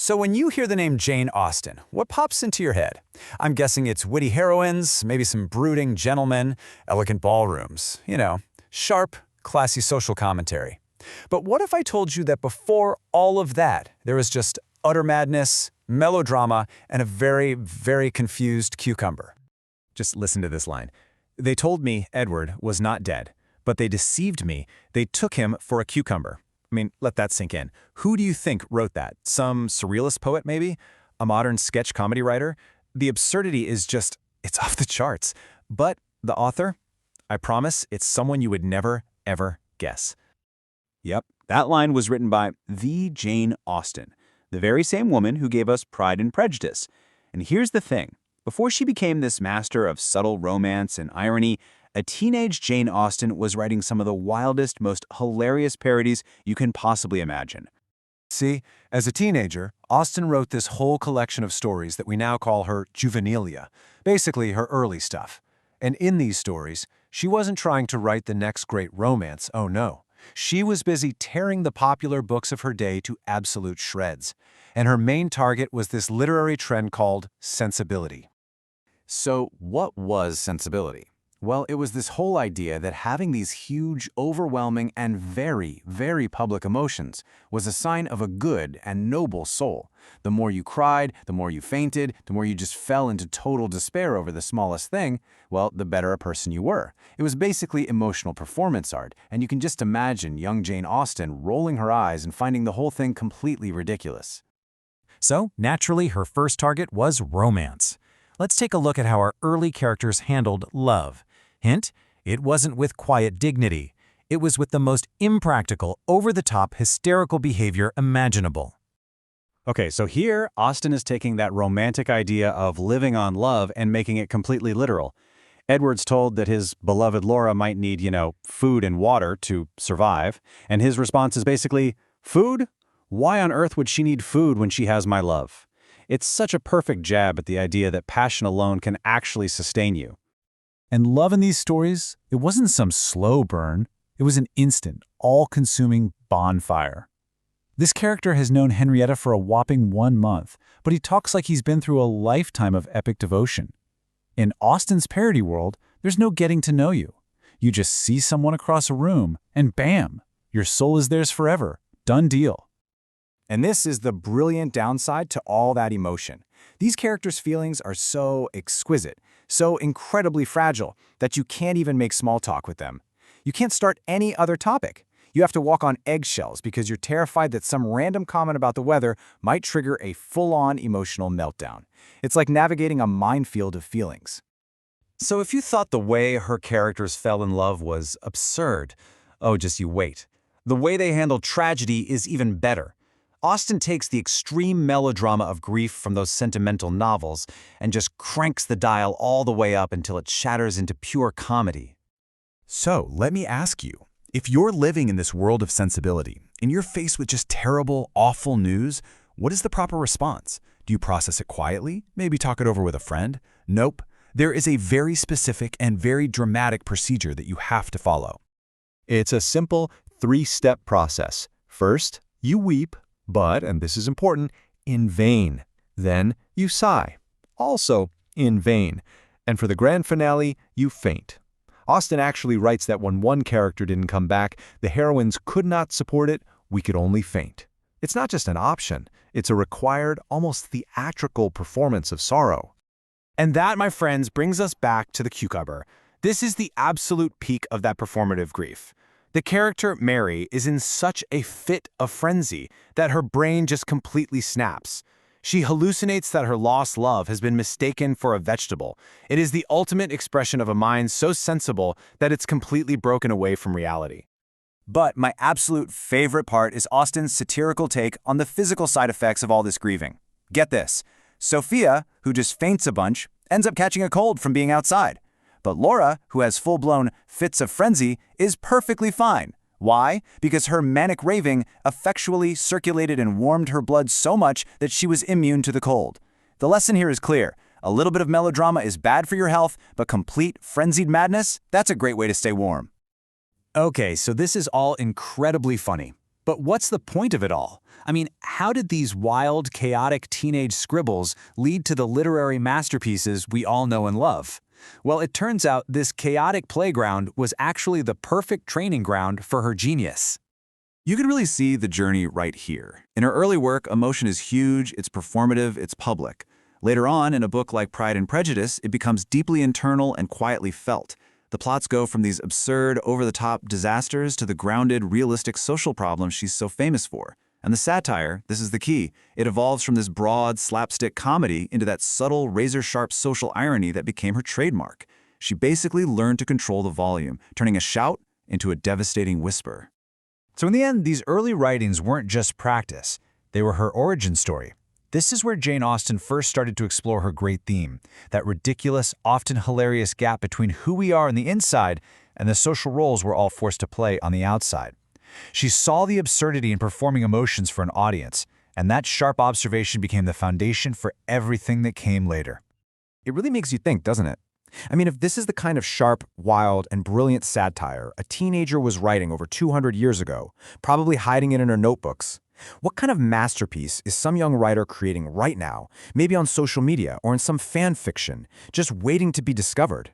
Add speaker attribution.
Speaker 1: So when you hear the name Jane Austen, what pops into your head? I'm guessing it's witty heroines, maybe some brooding gentlemen, elegant ballrooms, sharp, classy social commentary. But what if I told you that before all of that, there was just utter madness, melodrama, and a very, very confused cucumber?
Speaker 2: Just listen to this line. They told me Edward was not dead, but they deceived me. They took him for a cucumber. I mean, let that sink in. Who do you think wrote that? Some surrealist poet, maybe? A modern sketch comedy writer? The absurdity is just, it's off the charts. But the author? I promise it's someone you would never, ever guess.
Speaker 3: Yep, that line was written by the Jane Austen, the very same woman who gave us Pride and Prejudice. And here's the thing. Before she became this master of subtle romance and irony, a teenage Jane Austen was writing some of the wildest, most hilarious parodies you can possibly imagine.
Speaker 4: See, as a teenager, Austen wrote this whole collection of stories that we now call her juvenilia, basically her early stuff. And in these stories, she wasn't trying to write the next great romance, oh no. She was busy tearing the popular books of her day to absolute shreds. And her main target was this literary trend called sensibility.
Speaker 1: So what was sensibility? Well, it was this whole idea that having these huge, overwhelming, and very, very public emotions was a sign of a good and noble soul. The more you cried, the more you fainted, the more you just fell into total despair over the smallest thing, well, the better a person you were. It was basically emotional performance art, and you can just imagine young Jane Austen rolling her eyes and finding the whole thing completely ridiculous.
Speaker 2: So, naturally, her first target was romance. Let's take a look at how our early characters handled love. Hint, it wasn't with quiet dignity. It was with the most impractical, over-the-top, hysterical behavior imaginable.
Speaker 3: Okay, so here, Austen is taking that romantic idea of living on love and making it completely literal. Edward's told that his beloved Laura might need, food and water to survive, and his response is basically, food? Why on earth would she need food when she has my love? It's such a perfect jab at the idea that passion alone can actually sustain you.
Speaker 5: And love in these stories, it wasn't some slow burn. It was an instant, all-consuming bonfire. This character has known Henrietta for a whopping 1 month, but he talks like he's been through a lifetime of epic devotion. In Austen's parody world, there's no getting to know you. You just see someone across a room, and bam, your soul is theirs forever. Done deal.
Speaker 1: And this is the brilliant downside to all that emotion. These characters' feelings are so exquisite, so incredibly fragile, that you can't even make small talk with them. You can't start any other topic. You have to walk on eggshells because you're terrified that some random comment about the weather might trigger a full-on emotional meltdown. It's like navigating a minefield of feelings.
Speaker 2: So if you thought the way her characters fell in love was absurd, oh, just you wait. The way they handle tragedy is even better. Austen takes the extreme melodrama of grief from those sentimental novels and just cranks the dial all the way up until it shatters into pure comedy.
Speaker 4: So, let me ask you, if you're living in this world of sensibility and you're faced with just terrible, awful news, what is the proper response? Do you process it quietly? Maybe talk it over with a friend? Nope. There is a very specific and very dramatic procedure that you have to follow.
Speaker 6: It's a simple 3-step process. First, you weep, but, and this is important, in vain. Then you sigh, also in vain. And for the grand finale, you faint. Austen actually writes that when one character didn't come back, the heroines could not support it, we could only faint. It's not just an option, it's a required, almost theatrical performance of sorrow.
Speaker 3: And that, my friends, brings us back to the cucumber. This is the absolute peak of that performative grief. The character, Mary, is in such a fit of frenzy that her brain just completely snaps. She hallucinates that her lost love has been mistaken for a vegetable. It is the ultimate expression of a mind so sensible that it's completely broken away from reality.
Speaker 1: But my absolute favorite part is Austen's satirical take on the physical side effects of all this grieving. Get this. Sophia, who just faints a bunch, ends up catching a cold from being outside. But Laura, who has full-blown fits of frenzy, is perfectly fine. Why? Because her manic raving effectually circulated and warmed her blood so much that she was immune to the cold. The lesson here is clear. A little bit of melodrama is bad for your health, but complete frenzied madness, that's a great way to stay warm.
Speaker 3: Okay, so this is all incredibly funny. But what's the point of it all? I mean, how did these wild, chaotic teenage scribbles lead to the literary masterpieces we all know and love? Well, it turns out this chaotic playground was actually the perfect training ground for her genius.
Speaker 1: You can really see the journey right here. In her early work, emotion is huge, it's performative, it's public. Later on, in a book like Pride and Prejudice, it becomes deeply internal and quietly felt. The plots go from these absurd, over-the-top disasters to the grounded, realistic social problems she's so famous for. And the satire, this is the key, it evolves from this broad, slapstick comedy into that subtle, razor-sharp social irony that became her trademark. She basically learned to control the volume, turning a shout into a devastating whisper.
Speaker 2: So in the end, these early writings weren't just practice. They were her origin story. This is where Jane Austen first started to explore her great theme, that ridiculous, often hilarious gap between who we are on the inside and the social roles we're all forced to play on the outside. She saw the absurdity in performing emotions for an audience, and that sharp observation became the foundation for everything that came later.
Speaker 7: It really makes you think, doesn't it? I mean, if this is the kind of sharp, wild, and brilliant satire a teenager was writing over 200 years ago, probably hiding it in her notebooks, what kind of masterpiece is some young writer creating right now, maybe on social media or in some fan fiction, just waiting to be discovered?